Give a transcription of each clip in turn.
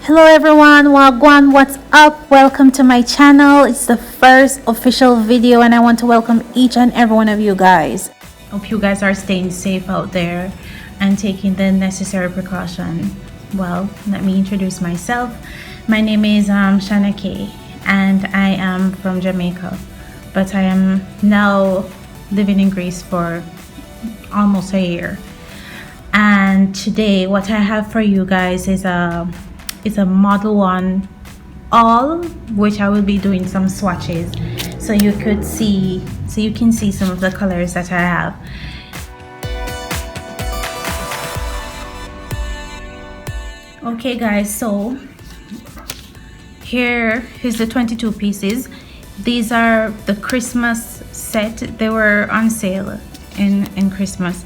Hello everyone, Wagwan, what's up? Welcome to my channel. It's the first official video and I want to welcome each and every one of you guys. Hope you guys are staying safe out there and taking the necessary precaution. Well, let me introduce myself. My name is Shana Kay and I am from Jamaica, but I am now living in Greece for almost a year. And today what I have for you guys is a Model 1 all, which I will be doing some swatches so you can see some of the colors that I have. Okay guys, so here's the 22 pieces. These are the Christmas set. They were on sale in Christmas,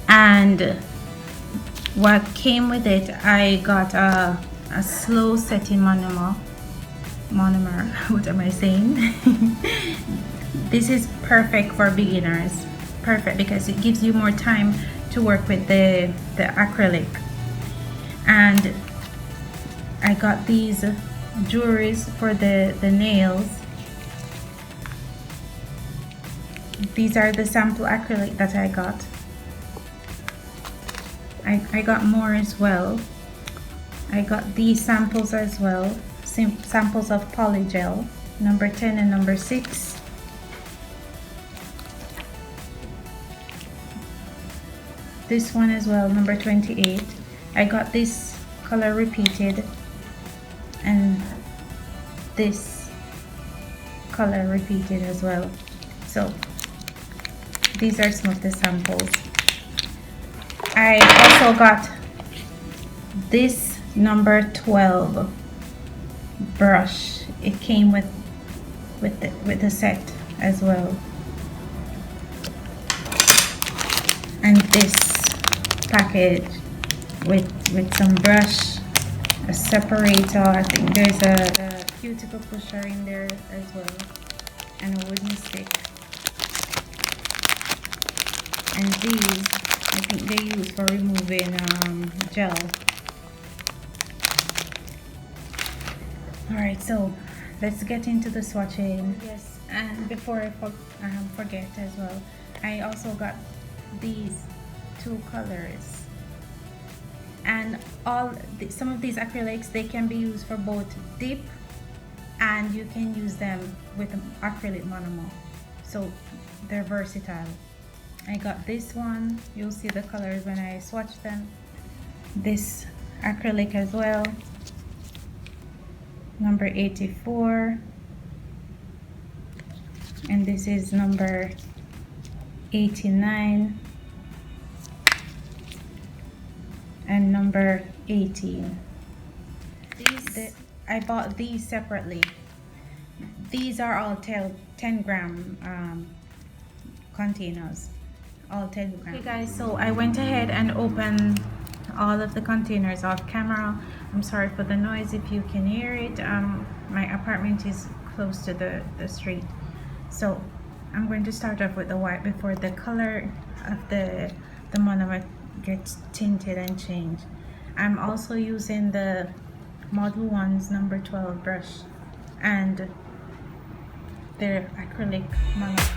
and what came with it, I got a slow setting monomer. What am I saying? This is perfect for beginners. Perfect because it gives you more time to work with the acrylic. And I got these jewelries for the nails. These are the sample acrylic that I got. I got more as well. I got these samples as well, samples of polygel, number 10 and number 6. This one as well, number 28. I got this color repeated and this color repeated as well. So these are some of the samples. I also got this number 12 brush. It came with the set as well, and this package with some brush, a separator. I think there's a cuticle pusher in there as well, and a wooden stick. And these, I think they use for removing gel. Alright, so let's get into the swatching. Yes, and before I forget as well, I also got these two colors. And some of these acrylics, they can be used for both dip, and you can use them with acrylic monomer. So they're versatile. I got this one. You'll see the colors when I swatch them. This acrylic as well, number 84, and this is number 89 and number 18. I bought these separately. These are all 10 gram containers, all 10 grams. Okay guys, so I went ahead and opened all of the containers off camera. I'm sorry for the noise if you can hear it. My apartment is close to the street, so I'm going to start off with the white before the color of the monomer gets tinted and changed. I'm also using the Model 1's number 12 brush and their acrylic monomer.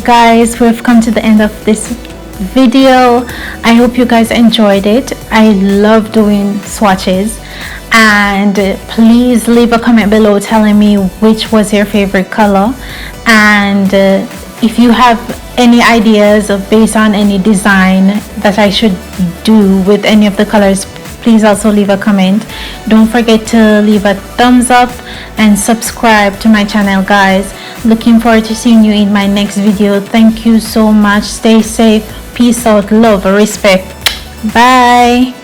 guys, we've come to the end of this video. I hope you guys enjoyed it. I love doing swatches, and please leave a comment below telling me which was your favorite color, and if you have any ideas of based on any design that I should do with any of the colors, please also leave a comment. Don't forget to leave a thumbs up and subscribe to my channel, guys. Looking forward to seeing you in my next video. Thank you so much. Stay safe. Peace out. Love. Respect. Bye.